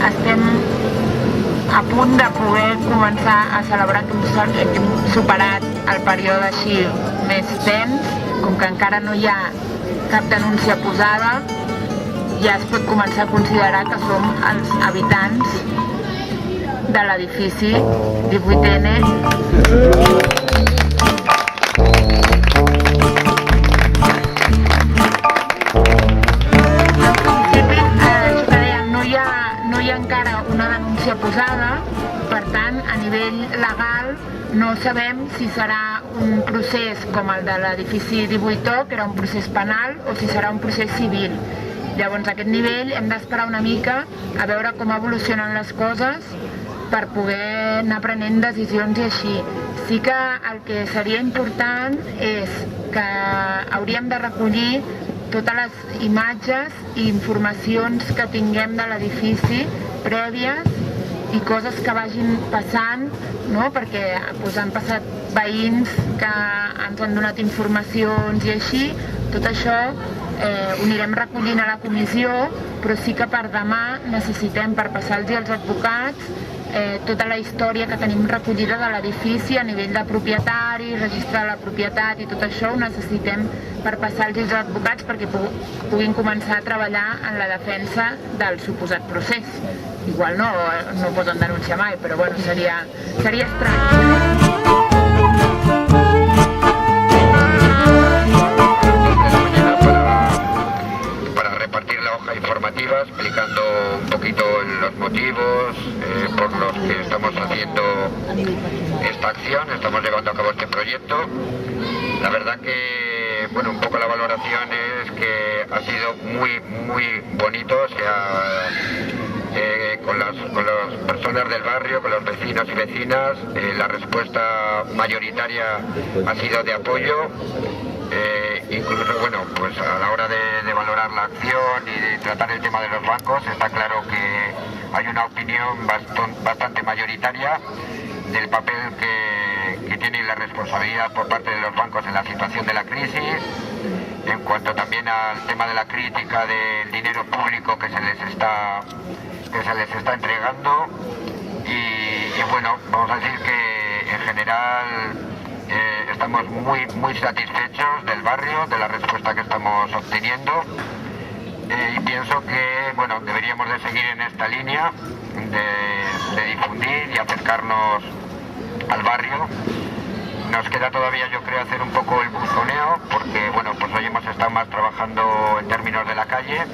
estem a punt de poder començar a celebrar que hem superat el període així més tens, com que encara no hi ha cap denúncia posada, ja es pot començar a considerar que som els habitants de l'edifici 18N. No hi ha encara una denúncia posada, per tant, a nivell legal no sabem si serà un procés com el de l'edifici 18O, que era un procés penal, o si serà un procés civil. Llavors, a aquest nivell hem d'esperar una mica a veure com evolucionen les coses per poder anar prenent decisions i així. Sí que el que seria important és que hauríem de recollir totes les imatges i informacions que tinguem de l'edifici prèvies i coses que vagin passant, no? Perquè han passat veïns que ens han donat informacions i així. Tot això ho anirem recollint a la comissió, però sí que per demà necessitem, per passar-los als advocats, tota la història que tenim recollida de l'edifici a nivell de propietari, registre de la propietat i tot això ho necessitem per passar-los als advocats perquè puguin començar a treballar en la defensa del suposat procés. Igual no poden denunciar mai, però bueno, seria estrany. Informativa explicando un poquito los motivos por los que estamos haciendo esta acción, estamos llevando a cabo este proyecto. La verdad que, bueno, un poco la valoración es que ha sido muy bonito, o sea, con las personas del barrio, con los vecinos y vecinas, la respuesta mayoritaria ha sido de apoyo. Incluso, bueno, pues a la hora de valorar la acción y de tratar el tema de los bancos, está claro que hay una opinión bastante mayoritaria del papel que tiene la responsabilidad por parte de los bancos en la situación de la crisis, en cuanto también al tema de la crítica del dinero público que se les está entregando y bueno, vamos a decir que en general estamos muy satisfechos del barrio, de la respuesta que estamos obteniendo y pienso que, bueno, deberíamos de seguir en esta línea de difundir y acercarnos al barrio. Nos queda todavía, yo creo, hacer un poco el buzoneo porque, bueno, pues hoy hemos estado más trabajando en términos de la calle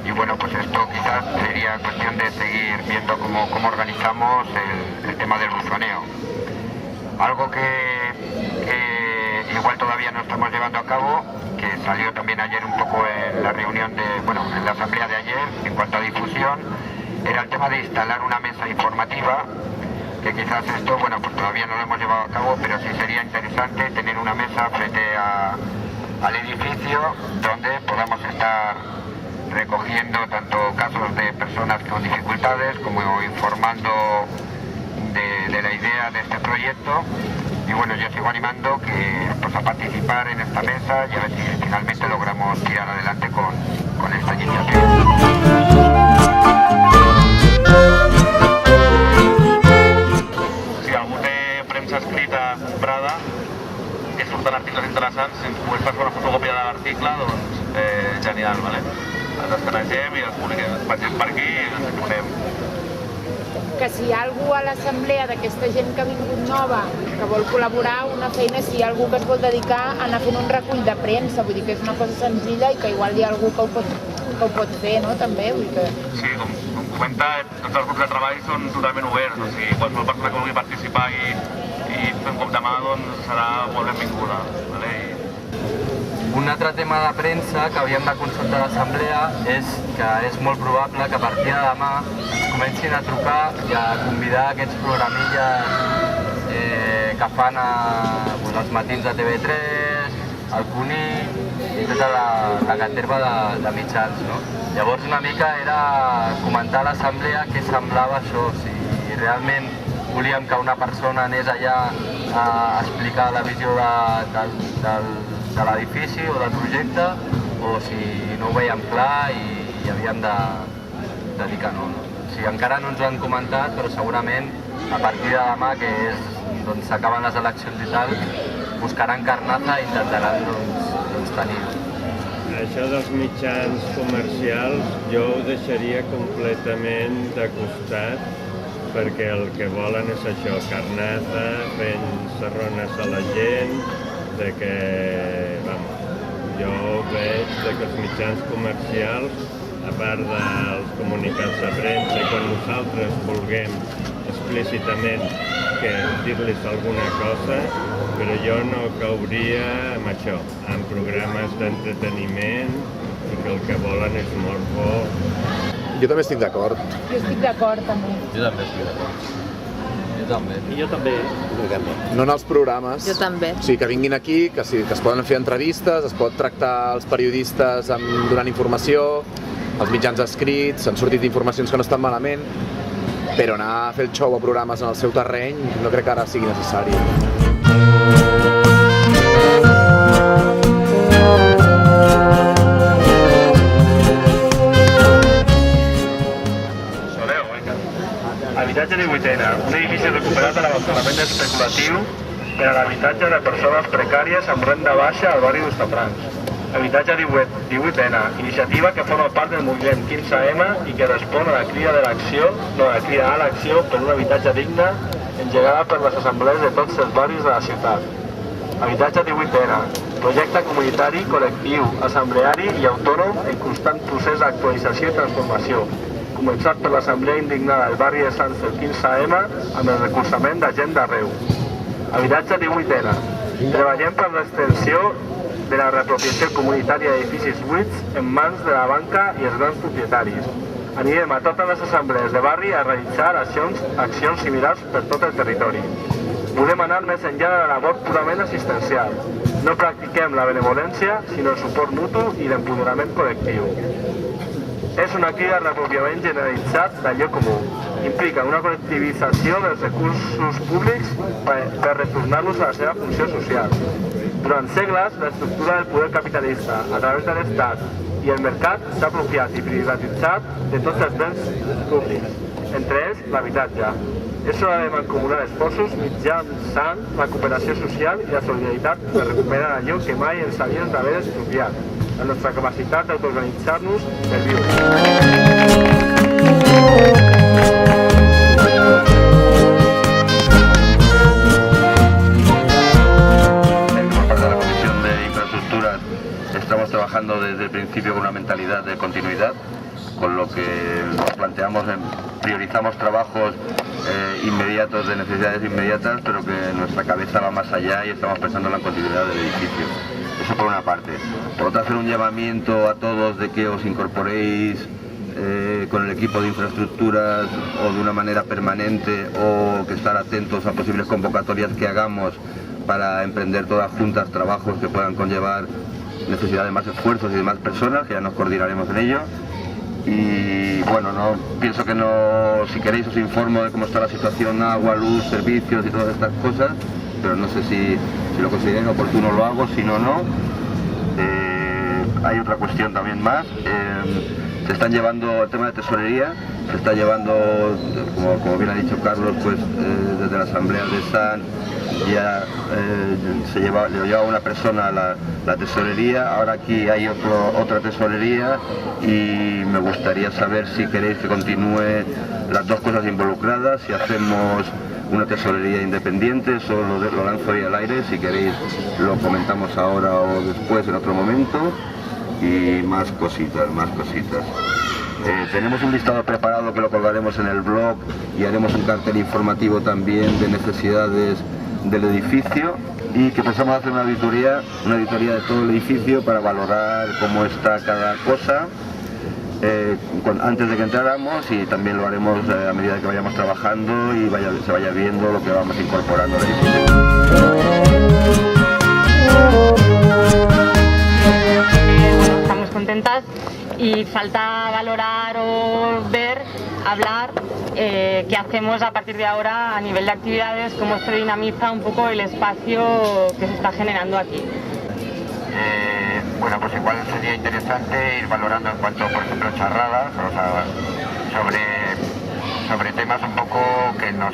y, bueno, pues esto quizás sería cuestión de seguir viendo cómo organizamos el tema del buzoneo. Algo que igual todavía no estamos llevando a cabo, que salió también ayer un poco en la reunión en la asamblea de ayer, en cuanto a difusión, era el tema de instalar una mesa informativa, que quizás esto, bueno, pues todavía no lo hemos llevado a cabo, pero sí sería interesante tener una mesa frente al edificio donde podamos estar recogiendo tanto casos de personas con dificultades como informando de la idea de este proyecto y bueno, yo sigo animando a participar en esta mesa y a ver si finalmente logramos tirar adelante con esta iniciativa. Si algú té premsa escrita comprada que surten articles interessants, si ens pogués fer una fotocòpia de l'article, doncs genial, vale? Els escanegem i els publiquem, els pengem per aquí i els exponem. Que si hi ha algú a l'assemblea d'aquesta gent que ha vingut nova, que vol col·laborar, una feina, si hi ha algú que es vol dedicar a anar fent un recull de premsa, vull dir que és una cosa senzilla i que igual hi ha algú que ho pot fer, no?, també, vull dir que... Sí, com comenta, tots els grups de treball són totalment oberts, o sigui, qualsevol persona que vulgui participar i fer un cop de mà, doncs serà molt benvinguda, vale? Un altre tema de premsa que havíem de consultar a l'assemblea és que és molt probable que a partir de demà ens comencin a trucar i a convidar aquests programilles que fan els matins de TV3, el Cuní i tota la caterva de mitjans, no? Llavors una mica era comentar a l'assemblea què semblava això, si realment volíem que una persona anés allà a explicar la visió de l'edifici o del projecte o si no ho veiem clar i havíem de dir que no. O sigui, encara no ens ho han comentat, però segurament a partir de demà, que és doncs s'acaben les eleccions i tal, buscaran carnaza i intentaran doncs tenir-ho. Això dels mitjans comercials jo ho deixaria completament de costat, perquè el que volen és això, carnaza, fent serrones a la gent, de que, vamos, jo veig que els mitjans comercials, a part dels comunicats de premsa, i quan nosaltres vulguem explícitament que dir-los alguna cosa, però jo no cauria amb això, en programes d'entreteniment, i que el que volen és molt bo. Jo també estic d'acord. Jo estic d'acord, també. Jo també estic d'acord. Jo també. I jo també. No en els programes. Jo també. O sigui, que vinguin aquí, que sí, que es poden fer entrevistes, es pot tractar els periodistes donant informació, els mitjans escrits, han sortit informacions que no estan malament, però anar a fer el show a programes en el seu terreny no crec que ara sigui necessari. Habitatge 18ena, un edifici recuperat de l'abandonament especulatiu per a l'habitatge de persones precàries amb renda baixa al barri d'Hostafrancs. Habitatge 18ena, iniciativa que forma part del moviment 15M i que respon a la crida a l'acció per un habitatge digne engegada per les assemblees de tots els barris de la ciutat. Habitatge 18ena, projecte comunitari, col·lectiu, assembleari i autònom en constant procés d'actualització i transformació, començat per l'Assemblea Indignada del barri de Sants del 15M amb el recolzament de gent d'arreu. Habitatge 18ena, treballem per l'extensió de la reapropiació comunitària d'edificis buits en mans de la banca i els grans propietaris. Anirem a totes les assemblees de barri a realitzar accions similars per tot el territori. Volem anar més enllà de la labor purament assistencial. No practiquem la benevolència, sinó el suport mutu i l'empoderament col·lectiu. És una crida de reapropiament generalitzat d'allò comú. Implica una col·lectivització dels recursos públics per retornar-los a la seva funció social. Durant segles, l'estructura del poder capitalista, a través de l'Estat i el mercat, s'ha apropiat i privatitzat de tots els béns públics, entre ells l'habitatge. És hora de mancomunar esforços mitjançant la cooperació social i la solidaritat per recuperar allò que mai ens havíem d'haver expropiat, la nostra capacitat d'autoorganitzar-nos per viure. Estamos trabajando desde el principio con una mentalidad de continuidad, con lo que nos planteamos, priorizamos trabajos inmediatos, de necesidades inmediatas, pero que nuestra cabeza va más allá y estamos pensando en la continuidad del edificio. Eso por una parte. Por otra, hacer un llamamiento a todos de que os incorporéis con el equipo de infraestructuras o de una manera permanente, o que estar atentos a posibles convocatorias que hagamos para emprender todas juntas trabajos que puedan conllevar necesidad de más esfuerzos y de más personas, que ya nos coordinaremos en ello. Y bueno, pienso que si queréis os informo de cómo está la situación, agua, luz, servicios y todas estas cosas, pero no sé si lo consideráis oportuno lo hago, si no, no. Hay otra cuestión también más, se están llevando el tema de tesorería, se está llevando, como bien ha dicho Carlos, pues desde la Asamblea de San ya le llevaba una persona la tesorería, ahora aquí hay otra tesorería y me gustaría saber si queréis que continúe las dos cosas involucradas, si hacemos una tesorería independiente, solo lo lanzo ahí al aire, si queréis lo comentamos ahora o después en otro momento, y más cositas. Tenemos un listado preparado que lo colgaremos en el blog y haremos un cartel informativo también de necesidades del edificio, y que pensamos hacer una auditoría de todo el edificio para valorar cómo está cada cosa antes de que entráramos, y también lo haremos a medida que vayamos trabajando y se vaya viendo lo que vamos incorporando al edificio. Estamos contentas y falta valorar o hablar qué hacemos a partir de ahora a nivel de actividades, cómo se dinamiza un poco el espacio que se está generando aquí. Bueno, pues igual sería interesante ir valorando en cuanto, por ejemplo, charradas, sobre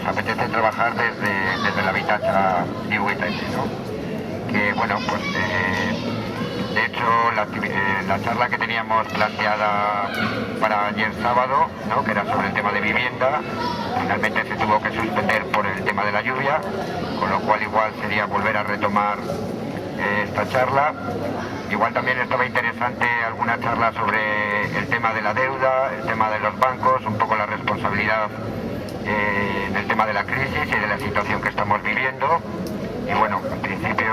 nos apetece trabajar desde l'habitatge 18, ¿no? Que, bueno, pues de hecho la charla que teníamos planteada para ayer sábado, ¿no? Que era sobre el tema de vivienda, finalmente se tuvo que suspender por el tema de la lluvia, con lo cual igual sería volver a retomar esta charla. Igual también estaba interesante alguna charla sobre el tema de la deuda, el tema de los bancos, un poco la responsabilidad en el tema de la crisis y de la situación que estamos viviendo. Y bueno, en principio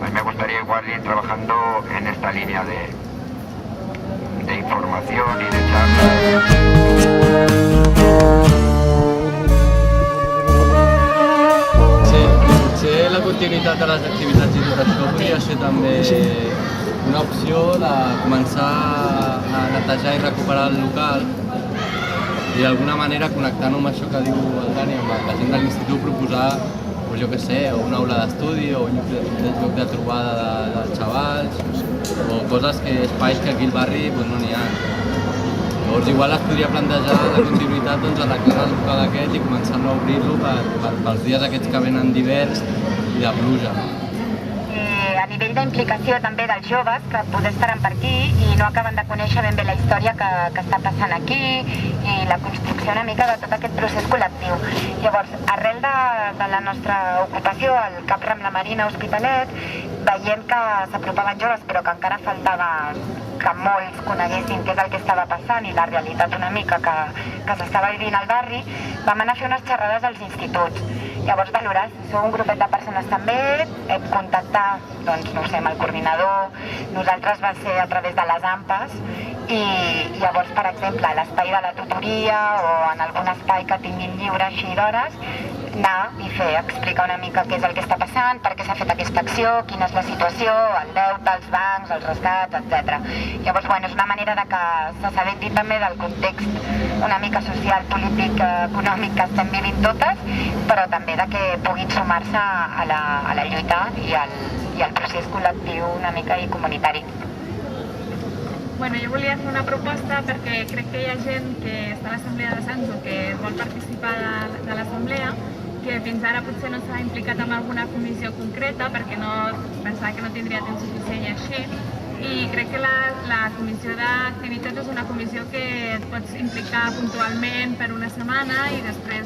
a mí me gustaría igual ir trabajando en esta línea de información y de charla. Potser la continuïtat de les activitats i tot això podria ser també una opció de començar a netejar i recuperar el local i d'alguna manera connectant amb això que diu el Dani, amb la gent de l'institut, proposar, pues jo què sé, una aula d'estudi o un lloc de trobada dels xavals o coses espais que aquí al barri pues, no n'hi ha. Llavors igual es podria plantejar la continuïtat doncs, arreglar el local aquest i començar a obrir-lo pels dies aquests que venen d'hiverns i de pluja. A nivell d'implicació també dels joves que potser estaran per aquí i no acaben de conèixer ben bé la història que està passant aquí i la construcció una mica de tot aquest procés col·lectiu. Llavors, arrel de la nostra ocupació al Cap Ram la Marina Hospitalet, veient que s'apropaven joves però que encara faltava que molts coneguessin què és el que estava passant i la realitat una mica que s'estava vivint al barri, vam anar a fer unes xerrades als instituts. Llavors valorar si sou un grupet de persones també, contactar, doncs, no sé, amb el coordinador, nosaltres va ser a través de les AMPAs i llavors, per exemple, a l'espai de la tutoria o en algun espai que tinguin lliure així d'hores, anar i explicar una mica què és el que està passant, per què s'ha fet aquesta acció, quina és la situació, el deute, els bancs, els rescats, etc. Llavors, bueno, és una manera de que s'assabenti també del context una mica social, polític, econòmic que estem vivint totes, però també de que puguin sumar-se a la lluita i al procés col·lectiu una mica i comunitari. Bueno, jo volia fer una proposta perquè crec que hi ha gent que està a l'Assemblea de Sants o que vol participar de l'Assemblea que fins ara potser no s'ha implicat en alguna comissió concreta perquè pensava que no tindria temps suficient i així. I crec que la comissió d'activitats és una comissió que et pots implicar puntualment per una setmana i després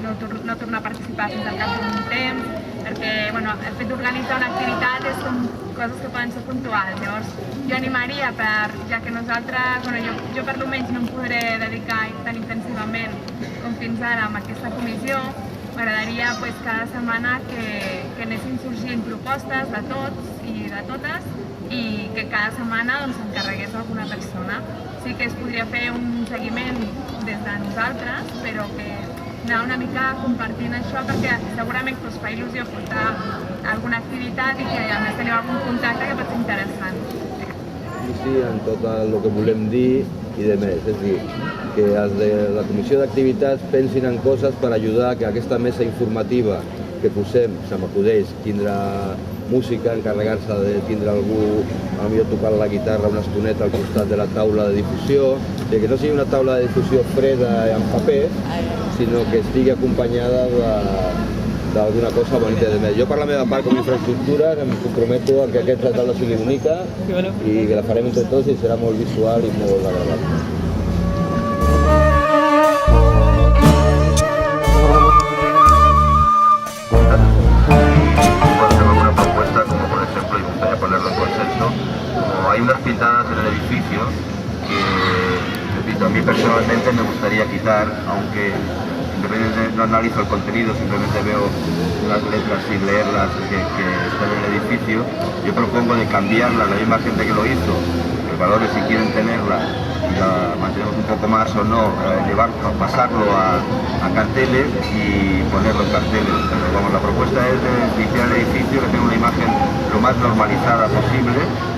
no tornar a participar fins al cap d'un temps, perquè el fet d'organitzar una activitat són coses que poden ser puntuals. Llavors, jo animaria, ja que nosaltres, jo per almenys no em podré dedicar tan intensivament com fins ara amb aquesta comissió, m'agradaria cada setmana que anessin sorgint propostes de tots i de totes i que cada setmana s'encarregués alguna persona. Sí que es podria fer un seguiment des de nosaltres, però que anar una mica compartint això perquè segurament que us fa il·lusió portar alguna activitat i que a més teniu algun contacte que pot ser interessant. Sí, en tot el que volem dir i de més, és a dir, que els de la Comissió d'Activitats pensin en coses per ajudar que aquesta mesa informativa que posem, se m'acudeix, tindrà música, encarregar-se de tindre algú, potser tocant la guitarra una estoneta al costat de la taula de difusió, que no sigui una taula de difusió freda en paper, sinó que estigui acompanyada d'alguna cosa bonita de més. Jo per la meva part, com a infraestructura, em comprometo a que aquesta taula sigui bonica i que la farem entre tots i serà molt visual i molt agradable. Hay unas pintadas en el edificio que, repito, a mí personalmente me gustaría quitar, aunque no analizo el contenido, simplemente veo las letras sin leerlas que están en el edificio. Yo propongo de cambiarla, la misma gente que lo hizo, el valor de si quieren tenerla, la mantenemos un poco más o no, pasarlo a carteles y ponerlo en carteles. Pero, vamos, la propuesta es de limpiar el edificio, que tenga una imagen lo más normalizada posible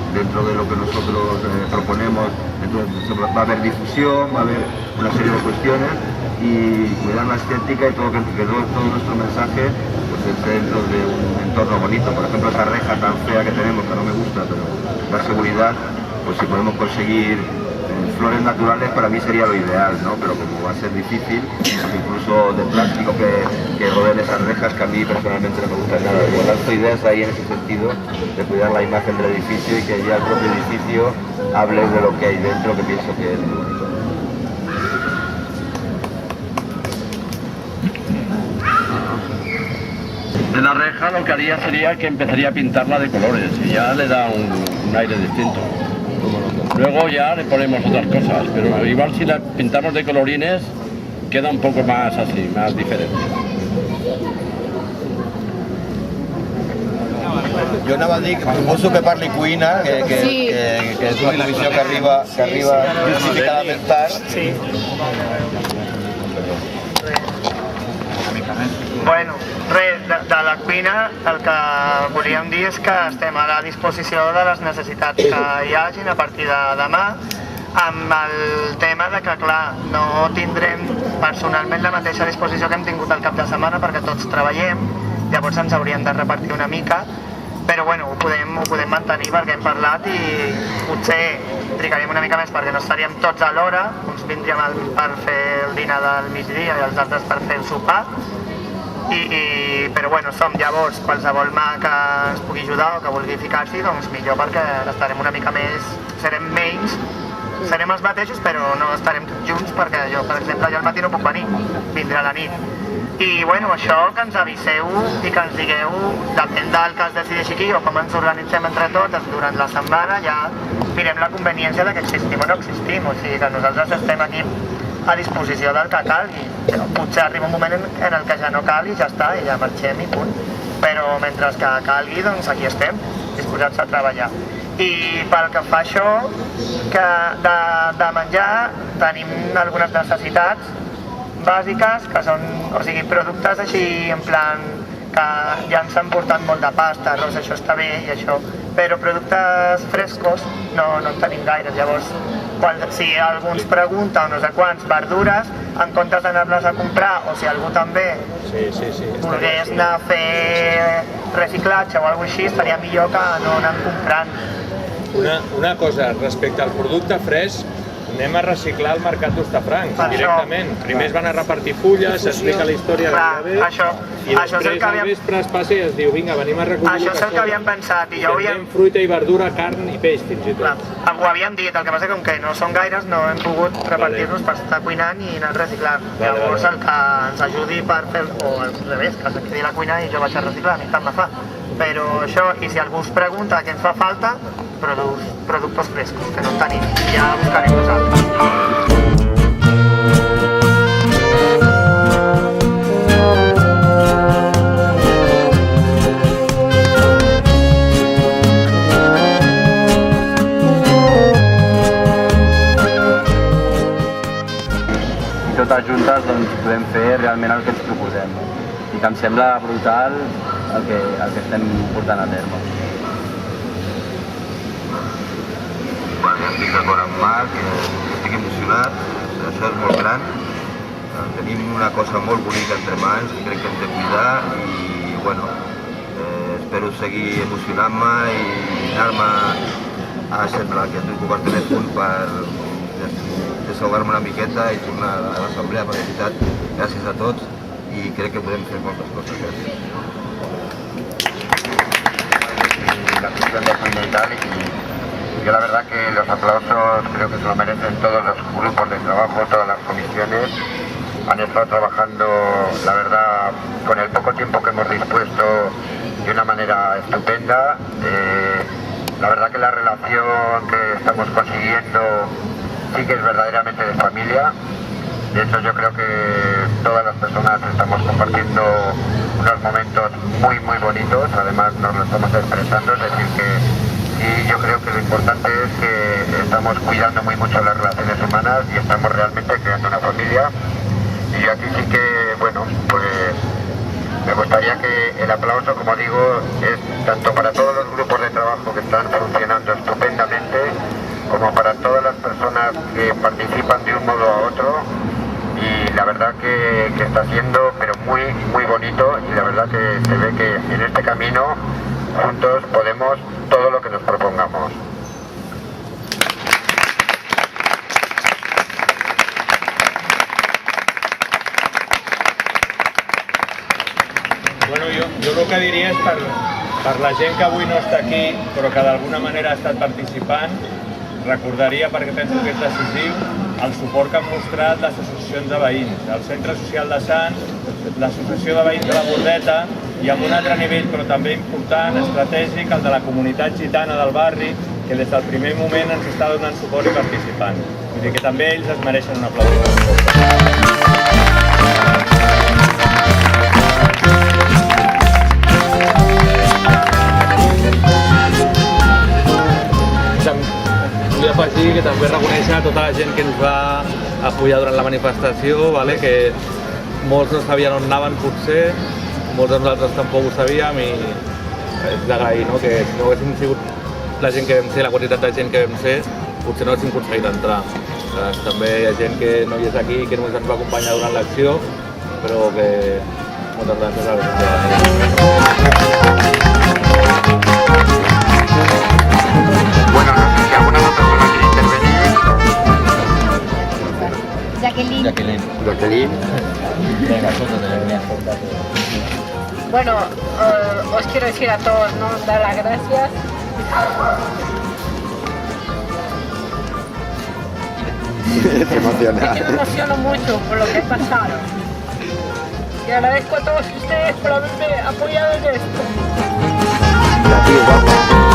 dentro de lo que nosotros proponemos. Entonces, va a haber difusión, va a haber una serie de cuestiones y cuidar la estética y todo nuestro mensaje pues esté dentro de un entorno bonito. Por ejemplo, esa reja tan fea que tenemos, que no me gusta, pero da seguridad, pues si podemos conseguir flores naturales para mí sería lo ideal, ¿no? Pero como va a ser difícil, incluso de plástico que rodeen esas rejas, que a mí personalmente no me gusta nada. Yo lanzo ideas ahí en ese sentido, de cuidar la imagen del edificio y que ya el propio edificio hable de lo que hay dentro, que pienso que es muy bonito. De la reja lo que haría sería que empezaría a pintarla de colores y ya le da un aire distinto. Luego ya le ponemos otras cosas, pero igual si la pintamos de colorines queda un poco más así, más diferente. Jo anava a dir, suposo que parli cuina, que és una comissió que arriba justificadament tard. Sí. Bueno, res, de la cuina el que volíem dir és que estem a la disposició de les necessitats que hi hagin a partir de demà, amb el tema de que, clar, no tindrem personalment la mateixa disposició que hem tingut el cap de setmana perquè tots treballem, llavors ens hauríem de repartir una mica, però bueno, ho podem mantenir perquè hem parlat i potser trigaríem una mica més perquè no estaríem tots a l'hora, uns vindríem per fer el dinar del migdia i els altres per fer el sopar, però bueno, som llavors qualsevol mà que ens pugui ajudar o que vulgui ficar-s'hi, doncs millor perquè estarem una mica més, serem menys, serem els mateixos però no estarem tots junts perquè jo, per exemple, jo al matí no puc venir, vindré a la nit. I bueno, això que ens aviseu i que ens digueu, depèn del que es decideixi aquí o com ens organitzem entre totes durant la setmana, ja mirem la conveniència de que existim o no existim, o sigui que nosaltres estem aquí a disposició del que calgui. Potser arriba un moment en el que ja no cal i ja està, i ja marxem i punt. Però mentre que calgui, doncs aquí estem, disposats a treballar. I pel que fa a això, que de menjar tenim algunes necessitats bàsiques, que són, o sigui, productes així en plan que ja ens han portat molt de pasta, arròs, això està bé i això, però productes frescos no en tenim gaires, llavors si algú ens pregunta o no sé quants, verdures, en comptes d'anar-les a comprar, o si algú també volgués anar a fer reciclatge o alguna cosa així, estaria millor que no anar comprant. Una cosa, respecte al producte fresc, anem a reciclar al mercat d'Hostafrancs directament. Primer es van a repartir fulles, s'explica la història de la bé, i després al vespre es passa i es diu vinga, venim a recollir això és el que havíem pensat. Fem fruita i verdura, carn i peix, fins i tot. Ho havíem dit, el que passa que com que no són gaires no hem pogut repartir-nos per estar cuinant i anar reciclant. Llavors el que ens ajudi per fer, o al revés, que se quedi la cuina i jo vaig a reciclar, a mi tant me fa. Però això, i si algú us pregunta què ens fa falta, productos frescos, que no en tenim, ja buscarem nosaltres. I totes juntes doncs, podem fer realment el que ens proposem. I que em sembla brutal el que estem portant a terme. Estic d'acord amb Marc, estic emocionat, això és molt gran, tenim una cosa molt bonica entre mans que crec que hem de cuidar i bueno, espero seguir emocionant-me i anar-me a semblar que estic compartint el punt per desahogar-me una miqueta i tornar a l'assemblea, per veritat, gràcies a tots i crec que podem fer moltes coses. La cuestión de cuina y tal, yo la verdad que los aplausos creo que se lo merecen todos los grupos de trabajo, todas las comisiones. Han estado trabajando, la verdad, con el poco tiempo que hemos dispuesto de una manera estupenda. La verdad que la relación que estamos consiguiendo sí que es verdaderamente de familia. De hecho, yo creo que todas las personas estamos compartiendo unos momentos muy bonitos, además nos lo estamos expresando, es decir que sí, yo creo que lo importante es que estamos cuidando muy mucho las relaciones humanas y estamos realmente creando una familia. Y yo aquí sí que, bueno, pues me gustaría que el aplauso, como digo, es tanto para todos los grupos de trabajo que están funcionando estupendamente, como para todas las personas que participan de un modo a otro. Y la verdad que está siendo pero muy bonito y la verdad que se ve que en este camino juntos podemos todo lo que nos propongamos. Jo el que diria és per la gent que avui no està aquí, però que d'alguna manera ha estat participant, recordaria, perquè penso que és decisiu, el suport que han mostrat les associacions de veïns, el Centre Social de Sants, l'Associació de Veïns de la Bordeta, i amb un altre nivell, però també important, estratègic, el de la comunitat gitana del barri, que des del primer moment ens està donant suport i participant. Vull dir que també ells es mereixen un aplaudiment. Vull afegir que també reconèixer a tota la gent que ens va apoyar durant la manifestació, que molts no sabien on anaven potser, molts de nosaltres tampoc ho sabíem i és d'agrair que si no haguéssim sigut la gent que vam ser, la quantitat de gent que vam ser, potser no haguéssim aconseguit entrar. També hi ha gent que no hi és aquí, que només ens va acompanyar durant l'acció, però que moltes gràcies a la Bueno, no sé si alguna otra persona quiere intervenir. Jacqueline. Venga, suéltate. Bueno, os quiero decir a todos, ¿no? Dar las gracias. Se emociona. Es que me emociono mucho por lo que he pasado. Y agradezco a todos ustedes por haberme apoyado en esto. Gracias, guapo.